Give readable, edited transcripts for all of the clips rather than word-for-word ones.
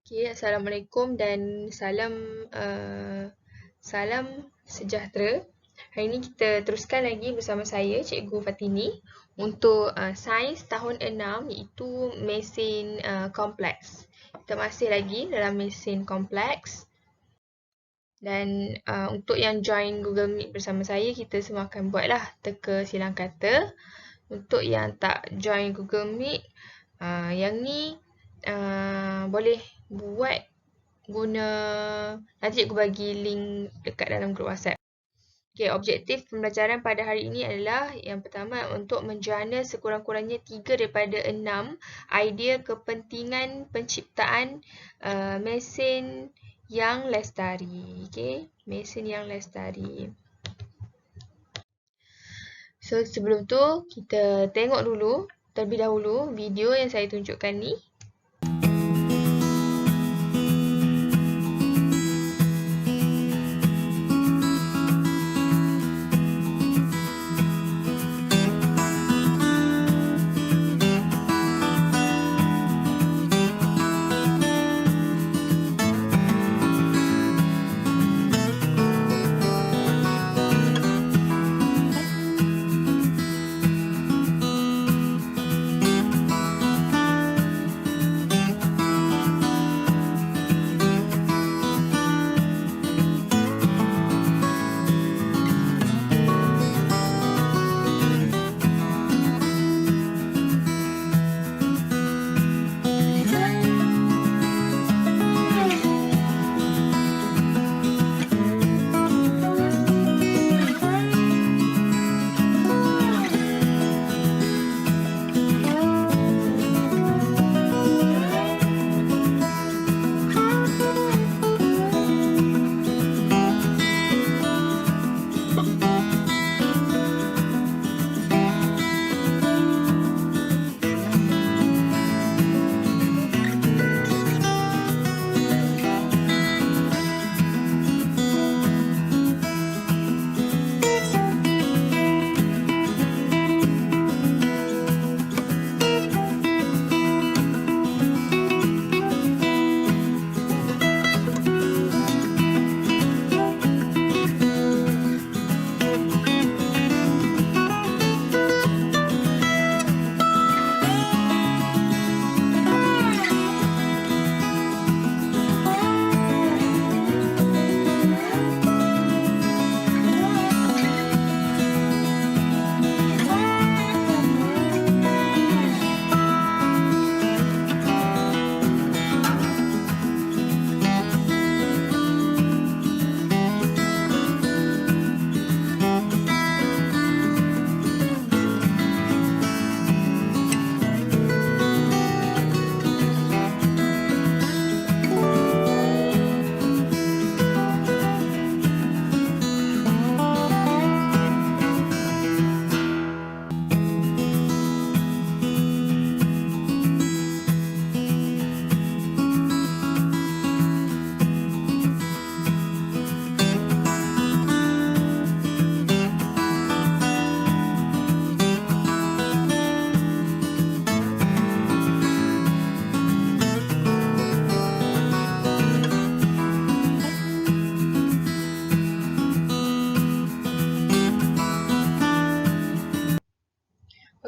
Okay, Assalamualaikum dan salam sejahtera. Hari ini kita teruskan lagi bersama saya, Cikgu Fatini, untuk sains tahun 6 iaitu mesin kompleks. Kita masih lagi dalam mesin kompleks. Dan untuk yang join Google Meet bersama saya, kita semua akan buatlah teka silang kata. Untuk yang tak join Google Meet, yang ni boleh buat guna, nanti cikgu bagi link dekat dalam grup WhatsApp. Okay, objektif pembelajaran pada hari ini adalah yang pertama untuk menjana sekurang-kurangnya 3 daripada 6 idea kepentingan penciptaan mesin yang lestari. Okay, mesin yang lestari. So, sebelum tu kita tengok dulu terlebih dahulu video yang saya tunjukkan ni.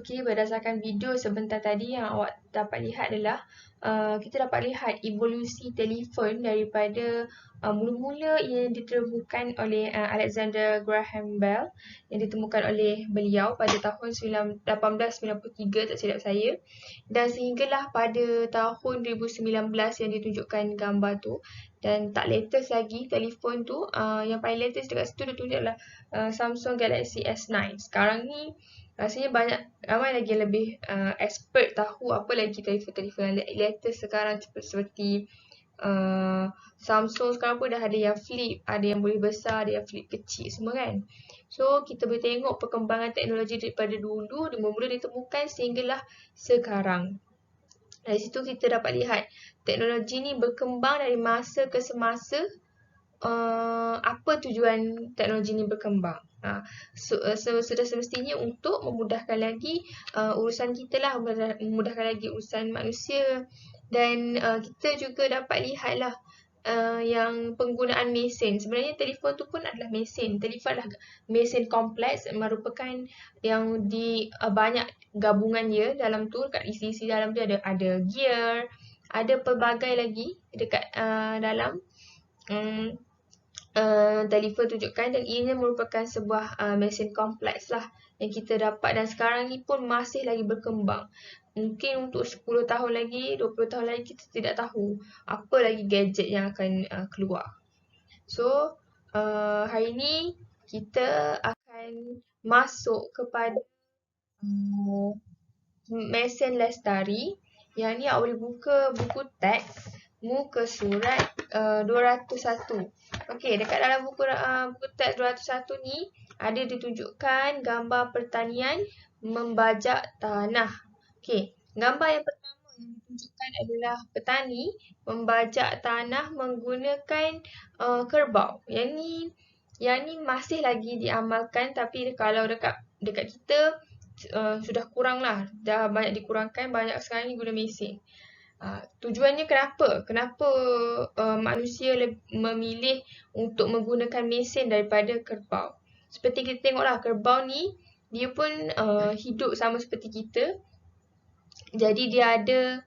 Okey, berdasarkan video sebentar tadi yang awak dapat lihat adalah kita dapat lihat evolusi telefon daripada mula-mula yang ditemukan oleh Alexander Graham Bell, yang ditemukan oleh beliau pada tahun 1893 tak silap saya, dan sehinggalah pada tahun 2019 yang ditunjukkan gambar tu. Dan tak latest lagi telefon tu, yang paling latest dekat situ dia tunjuk adalah Samsung Galaxy S9. Sekarang ni rasanya ramai lagi yang lebih expert tahu apa lagi telefon-telefon yang latest sekarang seperti Samsung sekarang pun dah ada yang flip, ada yang boleh besar, ada yang flip kecil semua kan. So kita boleh tengok perkembangan teknologi daripada dulu, mula-mula ditemukan sehinggalah sekarang. Dari situ kita dapat lihat teknologi ni berkembang dari masa ke semasa. Apa tujuan teknologi ni berkembang? Sudah semestinya untuk memudahkan lagi urusan kita lah, memudahkan lagi urusan manusia Dan kita juga dapat lihatlah yang penggunaan mesin. Sebenarnya telefon tu pun adalah mesin. Telefon adalah mesin kompleks, merupakan yang banyak gabungan dia dalam tu. Kat isi-isi dalam tu ada gear, ada pelbagai lagi dekat dalam telefon tunjukkan, dan ianya merupakan sebuah mesin kompleks lah yang kita dapat, dan sekarang ni pun masih lagi berkembang. Mungkin untuk 10 tahun lagi, 20 tahun lagi kita tidak tahu apa lagi gadget yang akan keluar. So, hari ni kita akan masuk kepada mesin Lestari. Yang ni awak boleh buka buku teks muka surat 201. Okey, dekat dalam buku teks 201 ni ada ditunjukkan gambar pertanian membajak tanah. Okey, gambar yang pertama yang ditunjukkan adalah petani membajak tanah menggunakan kerbau. Yang ni masih lagi diamalkan, tapi kalau dekat kita sudah kurang lah. Dah banyak dikurangkan, banyak sekarang ni guna mesin. Tujuannya kenapa? Kenapa manusia memilih untuk menggunakan mesin daripada kerbau? Seperti kita tengoklah, kerbau ni dia pun hidup sama seperti kita. Jadi dia ada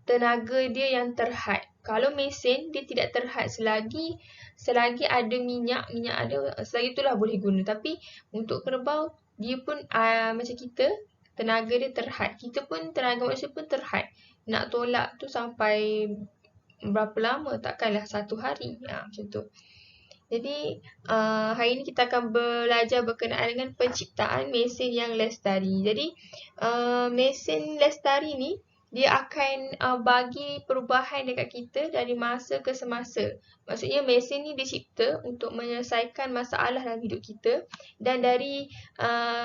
tenaga dia yang terhad. Kalau mesin dia tidak terhad selagi ada minyak ada, selagi itulah boleh guna. Tapi untuk kerbau dia pun macam kita, tenaga dia terhad. Kita pun, tenaga manusia pun terhad. Nak tolak tu sampai berapa lama? Takkanlah satu hari. Macam tu. Jadi hari ini kita akan belajar berkenaan dengan penciptaan mesin yang lestari. Jadi mesin lestari ni dia akan bagi perubahan dekat kita dari masa ke semasa. Maksudnya mesin ni dicipta untuk menyelesaikan masalah dalam hidup kita, dan dari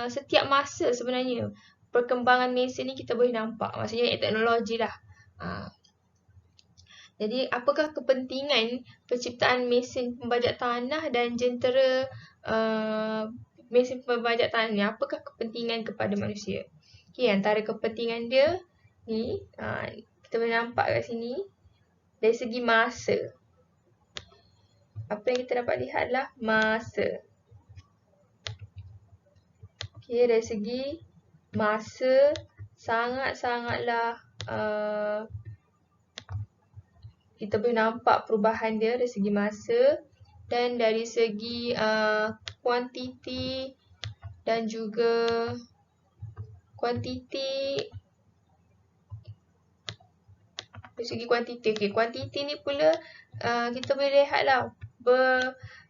setiap masa sebenarnya perkembangan mesin ni kita boleh nampak. Maksudnya teknologi lah. Jadi, apakah kepentingan penciptaan mesin pembajak tanah dan jentera mesin pembajak tanah ni? Apakah kepentingan kepada manusia? Okay, antara kepentingan dia ni, kita boleh nampak kat sini. Dari segi masa. Apa yang kita dapat lihat adalah masa. Okay, dari segi masa, sangat-sangatlah kita boleh nampak perubahan dia dari segi masa, dan dari segi kuantiti dan juga dari segi kuantiti. Okay, kuantiti ni pula kita boleh lihatlah.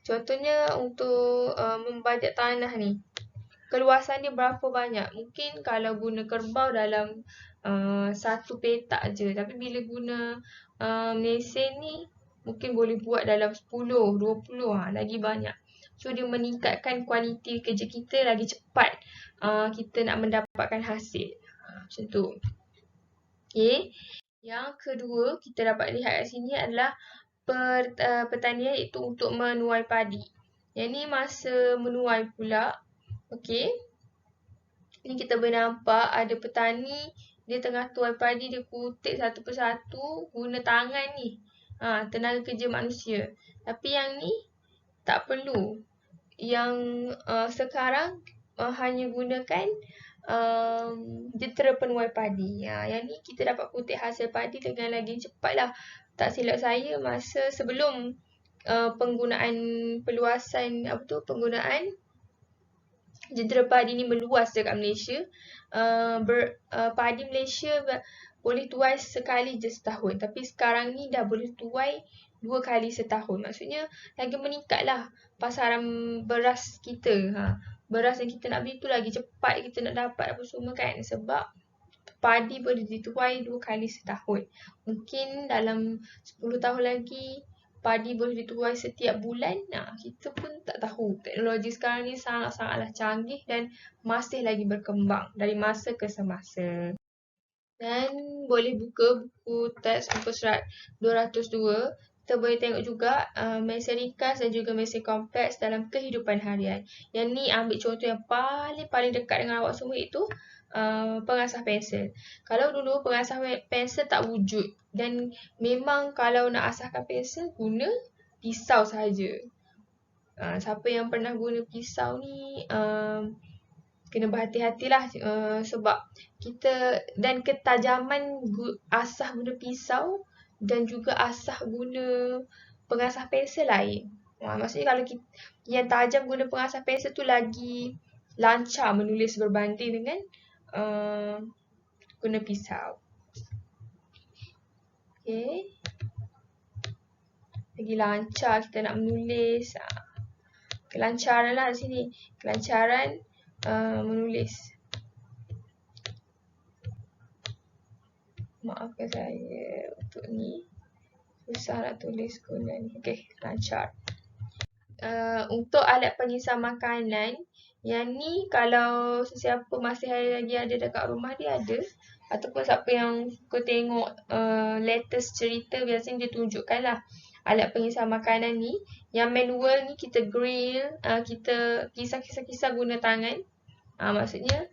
Contohnya untuk membajak tanah ni, keluasan dia berapa banyak. Mungkin kalau guna kerbau dalam satu petak je, tapi bila guna mesin ni mungkin boleh buat dalam 10, 20, lagi banyak. So dia meningkatkan kualiti kerja kita, lagi cepat kita nak mendapatkan hasil. Macam tu. Okay. Yang kedua kita dapat lihat kat sini adalah pertanian, iaitu untuk menuai padi. Yang ni masa menuai pula. Okay. Ni kita boleh nampak ada petani, dia tengah tuai padi, dia kutip satu persatu guna tangan ni. Tenaga kerja manusia. Tapi yang ni tak perlu. Yang sekarang hanya gunakan jentera penuai padi. Yang ni kita dapat kutip hasil padi dengan lagi cepat lah. Tak silap saya, masa sebelum penggunaan jentera padi ni meluas dekat Malaysia, padi Malaysia boleh tuai sekali je setahun. Tapi sekarang ni dah boleh tuai 2 kali setahun. Maksudnya lagi meningkatlah pasaran beras kita. Beras yang kita nak beli tu lagi cepat kita nak dapat apa semua kan. Sebab padi boleh dituai 2 kali setahun. Mungkin dalam 10 tahun lagi padi boleh dituai setiap bulan. Kita pun tak tahu. Teknologi sekarang ni sangat-sangatlah canggih dan masih lagi berkembang dari masa ke semasa. Dan boleh buka buku teks muka surat 202. Kita boleh tengok juga mesin ringkas dan juga mesin kompleks dalam kehidupan harian. Yang ni ambil contoh yang paling dekat dengan awak semua, iaitu pengasah pensel. Kalau dulu pengasah pensel tak wujud dan memang kalau nak asahkan pensel guna pisau sahaja. Siapa yang pernah guna pisau ni kena berhati-hatilah sebab kita dan ketajaman asah guna pisau dan juga asah guna pengasah pensel lain. Maksudnya kalau kita, yang tajam guna pengasah pensel tu lagi lancar menulis berbanding dengan guna pisau. Okay. Lagi lancar kita nak menulis. Kelancaran lah di sini. Kelancaran menulis. Maafkan saya untuk ni. Susah nak tulis guna ni. Okay, lancar. Untuk alat pengisap makanan, yang ni kalau sesiapa masih lagi ada dekat rumah dia ada. Ataupun siapa yang suka tengok latest cerita biasanya dia tunjukkan lah alat pengisap makanan ni. Yang manual ni kita grill, kita kisar guna tangan. Maksudnya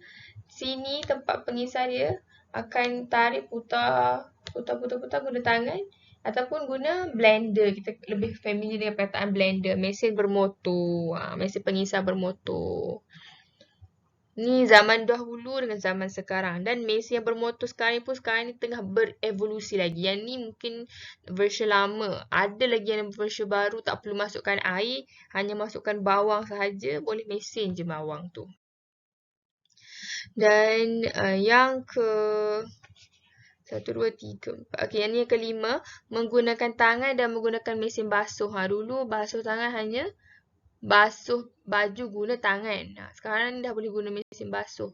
sini tempat pengisar dia akan tarik putar guna tangan ataupun guna blender. Kita lebih familiar dengan perkataan blender, mesin bermotor, mesin pengisar bermotor. Ni zaman dahulu dengan zaman sekarang. Dan mesin yang bermotor sekarang ni tengah berevolusi lagi. Yang ni mungkin versi lama. Ada lagi yang versi baru tak perlu masukkan air, hanya masukkan bawang sahaja, boleh mesin je bawang tu. Dan yang ke 1, 2, 3, 4. Okey, yang ni yang kelima, menggunakan tangan dan menggunakan mesin basuh. Dulu basuh tangan hanya basuh baju guna tangan. Sekarang ni dah boleh guna mesin basuh.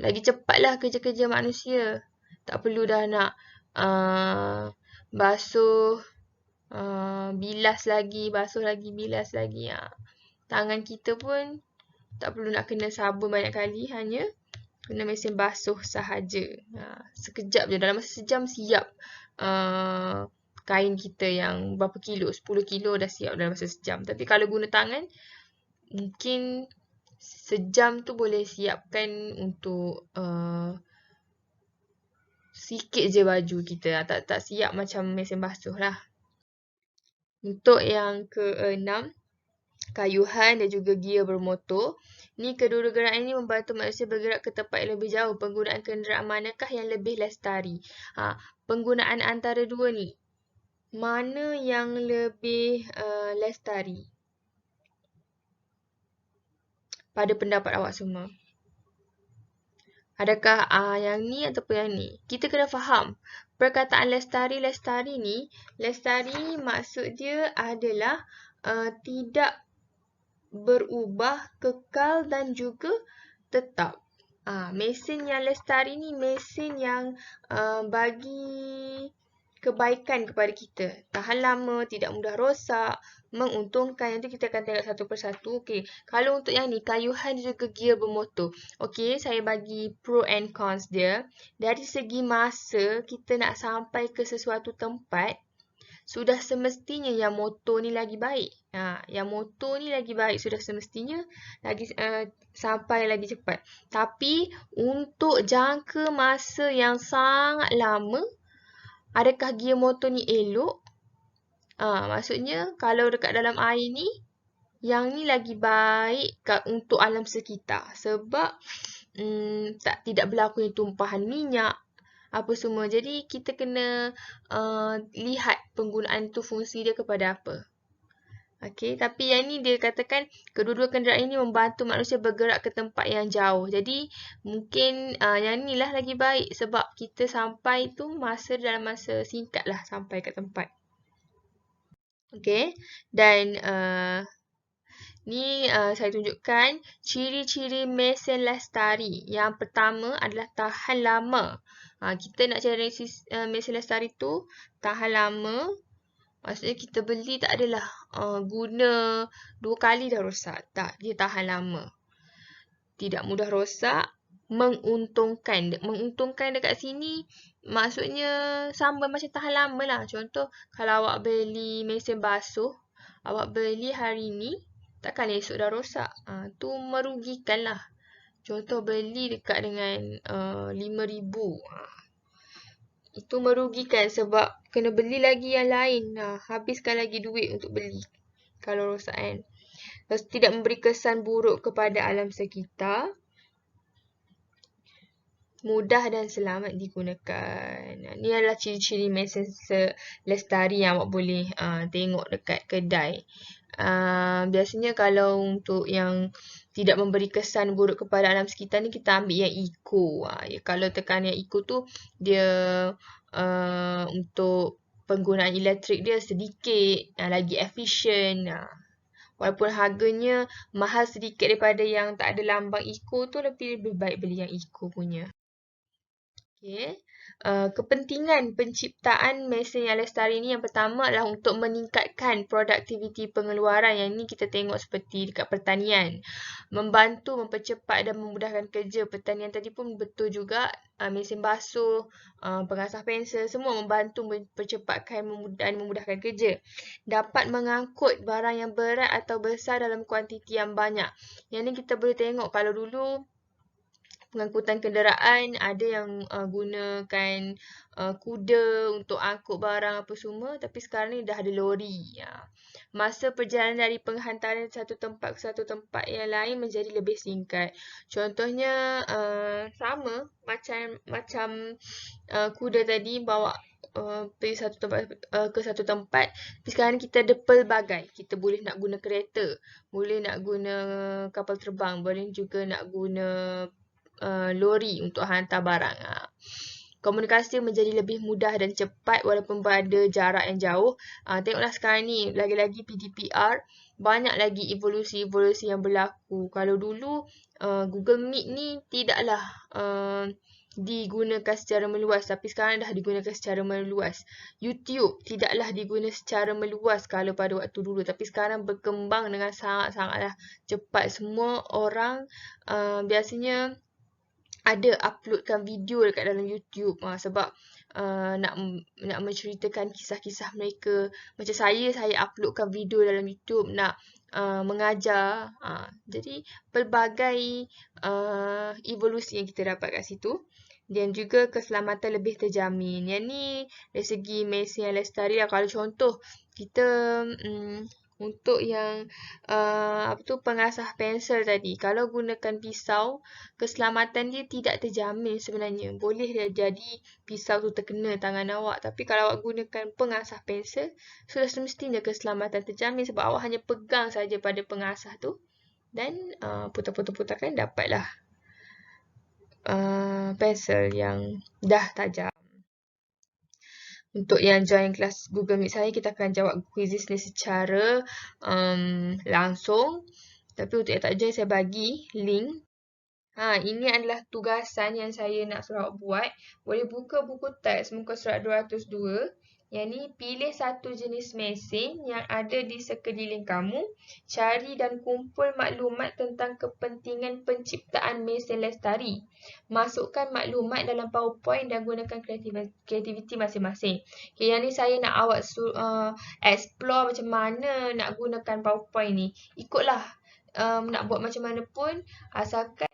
Lagi cepatlah kerja-kerja manusia. Tak perlu dah nak basuh, bilas lagi, bilas lagi. Tangan kita pun tak perlu nak kena sabun banyak kali, hanya guna mesin basuh sahaja. Sekejap je, dalam masa sejam siap kain kita yang berapa kilo, 10 kilo dah siap dalam masa sejam. Tapi kalau guna tangan, mungkin sejam tu boleh siapkan untuk sikit je baju kita. Tak siap macam mesin basuh lah. Untuk yang ke-6, kayuhan dan juga gear bermotor. Ni kedua-dua gerak ini membantu manusia bergerak ke tempat yang lebih jauh. Penggunaan kenderaan manakah yang lebih lestari? Penggunaan antara dua ni, mana yang lebih lestari? Pada pendapat awak semua. Adakah yang ni ataupun yang ni? Kita kena faham. Perkataan lestari ni, lestari maksud dia adalah tidak berubah, kekal dan juga tetap. Mesin yang lestari ni mesin yang bagi kebaikan kepada kita. Tahan lama, tidak mudah rosak, menguntungkan. Nanti kita akan tengok satu persatu. Okey, kalau untuk yang ni, kayuhan juga gear bermotor. Okey, saya bagi pro and cons dia. Dari segi masa, kita nak sampai ke sesuatu tempat, sudah semestinya yang motor ni lagi baik. Yang motor ni lagi baik, sudah semestinya lagi sampai lagi cepat. Tapi untuk jangka masa yang sangat lama, adakah gear motor ni elok? Maksudnya kalau dekat dalam air ni, yang ni lagi baik untuk alam sekitar. Sebab tidak berlakunya tumpahan minyak, apa semua. Jadi kita kena lihat penggunaan tu, fungsi dia kepada apa. Okey, tapi yang ni dia katakan kedua-dua kenderaan ini membantu manusia bergerak ke tempat yang jauh. Jadi mungkin yang ni lah lagi baik sebab kita sampai tu dalam masa singkat lah sampai ke tempat. Okey, dan ni saya tunjukkan ciri-ciri mesin lestari. Yang pertama adalah tahan lama. Kita nak cari mesin lestari tu tahan lama. Maksudnya kita beli tak adalah guna 2 kali dah rosak. Tak, dia tahan lama. Tidak mudah rosak, menguntungkan. Menguntungkan dekat sini maksudnya sama macam tahan lama lah. Contoh kalau awak beli mesin basuh, awak beli hari ni, takkan esok dah rosak. Tu merugikan lah. Contoh beli dekat dengan 5,000. Itu merugikan sebab kena beli lagi yang lain. Habiskan lagi duit untuk beli kalau rosak kan. Lepas tidak memberi kesan buruk kepada alam sekitar. Mudah dan selamat digunakan. Ini adalah ciri-ciri mesin lestari yang awak boleh tengok dekat kedai. Biasanya kalau untuk yang tidak memberi kesan buruk kepada alam sekitar ni, kita ambil yang eco. Kalau tekan yang eco tu, dia untuk penggunaan elektrik dia sedikit, lagi efisien. Walaupun harganya mahal sedikit daripada yang tak ada lambang eco tu, lebih baik beli yang eco punya. Okay. Kepentingan penciptaan mesin yang lestari ni yang pertama adalah untuk meningkatkan produktiviti pengeluaran. Yang ni kita tengok seperti dekat pertanian. Membantu, mempercepat dan memudahkan kerja. Pertanian tadi pun betul juga. Mesin basuh, pengasah pensel, semua membantu mempercepatkan dan memudahkan kerja. Dapat mengangkut barang yang berat atau besar dalam kuantiti yang banyak. Yang ni kita boleh tengok kalau dulu pengangkutan kenderaan ada yang gunakan kuda untuk angkut barang apa semua, tapi sekarang ni dah ada lori. Masa perjalanan dari penghantaran satu tempat ke satu tempat yang lain menjadi lebih singkat. Contohnya sama macam kuda tadi bawa pergi satu tempat ke satu tempat. Tapi sekarang kita ada pelbagai. Kita boleh nak guna kereta, boleh nak guna kapal terbang, boleh juga nak guna lori untuk hantar barang. Komunikasi menjadi lebih mudah dan cepat walaupun berada jarak yang jauh. Tengoklah sekarang ni, lagi-lagi PDPR, banyak lagi evolusi-evolusi yang berlaku. Kalau dulu Google Meet ni tidaklah digunakan secara meluas, tapi sekarang dah digunakan secara meluas. YouTube tidaklah digunakan secara meluas kalau pada waktu dulu, tapi sekarang berkembang dengan sangat-sangatlah cepat. Semua orang biasanya ada uploadkan video dekat dalam YouTube sebab nak menceritakan kisah-kisah mereka. Macam saya uploadkan video dalam YouTube nak mengajar. Jadi pelbagai evolusi yang kita dapat kat situ. Dan juga keselamatan lebih terjamin. Yang ni dari segi mesin yang lestari lah. Kalau contoh kita untuk yang pengasah pensel tadi, kalau gunakan pisau, keselamatan dia tidak terjamin sebenarnya. Boleh jadi pisau tu terkena tangan awak, tapi kalau awak gunakan pengasah pensel, sudah semestinya keselamatan terjamin sebab awak hanya pegang saja pada pengasah tu dan putar-putar-putarkan dapatlah pensel yang dah tajam. Untuk yang join kelas Google Meet saya, kita akan jawab quizzes ni secara langsung. Tapi untuk yang tak join, saya bagi link. Ini adalah tugasan yang saya nak suruh awak buat. Boleh buka buku teks muka surat 202. Yang ni, pilih satu jenis mesin yang ada di sekeliling kamu. Cari dan kumpul maklumat tentang kepentingan penciptaan mesin lestari. Masukkan maklumat dalam PowerPoint dan gunakan kreativiti masing-masing. Okay, yang ni saya nak awak explore macam mana nak gunakan PowerPoint ni. Ikutlah nak buat macam mana pun, asalkan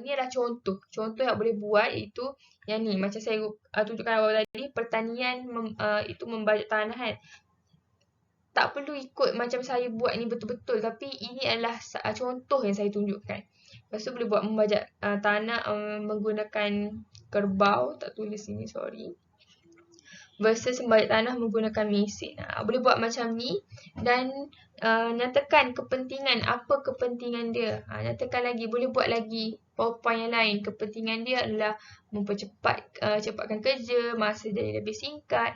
ni adalah contoh. Contoh yang boleh buat iaitu yang ni. Macam saya tunjukkan awal tadi, pertanian itu membajak tanah kan. Tak perlu ikut macam saya buat ni betul-betul. Tapi ini adalah contoh yang saya tunjukkan. Lepas tu boleh buat membajak tanah menggunakan kerbau. Tak tulis sini, sorry. Versus membajak tanah menggunakan mesin. Boleh buat macam ni. Dan nyatakan kepentingan. Apa kepentingan dia. Nyatakan lagi. Boleh buat lagi PowerPoint yang lain. Kepentingan dia adalah cepatkan kerja, masa jadi lebih singkat.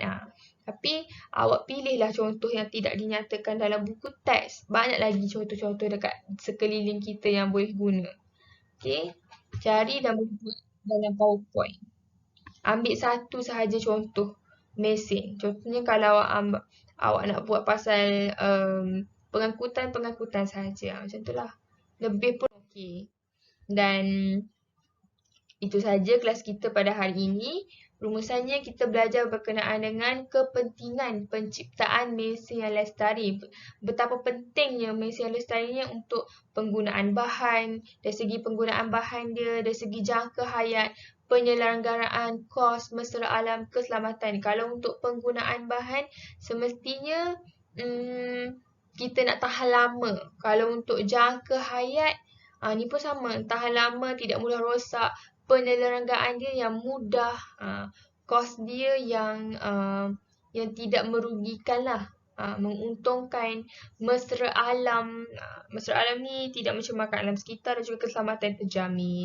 Tapi awak pilihlah contoh yang tidak dinyatakan dalam buku teks. Banyak lagi contoh-contoh dekat sekeliling kita yang boleh guna. Okay. Cari dan boleh buat dalam PowerPoint. Ambil satu sahaja contoh mesin. Contohnya kalau awak nak buat pasal pengangkutan sahaja. Macam itulah. Lebih pun okey. Dan itu saja kelas kita pada hari ini. Rumusannya kita belajar berkenaan dengan kepentingan penciptaan mesin yang lestari. Betapa pentingnya mesin yang lestari ni untuk penggunaan bahan, dari segi penggunaan bahan dia, dari segi jangka hayat, penyelenggaraan kos mesra alam keselamatan. Kalau untuk penggunaan bahan, semestinya kita nak tahan lama. Kalau untuk jangka hayat, ni pun sama, tahan lama, tidak mudah rosak, penyelenggaraan dia yang mudah, kos dia yang tidak merugikan lah, menguntungkan, mesra alam. Mesra alam ni tidak mencemarkan alam sekitar dan juga keselamatan terjamin.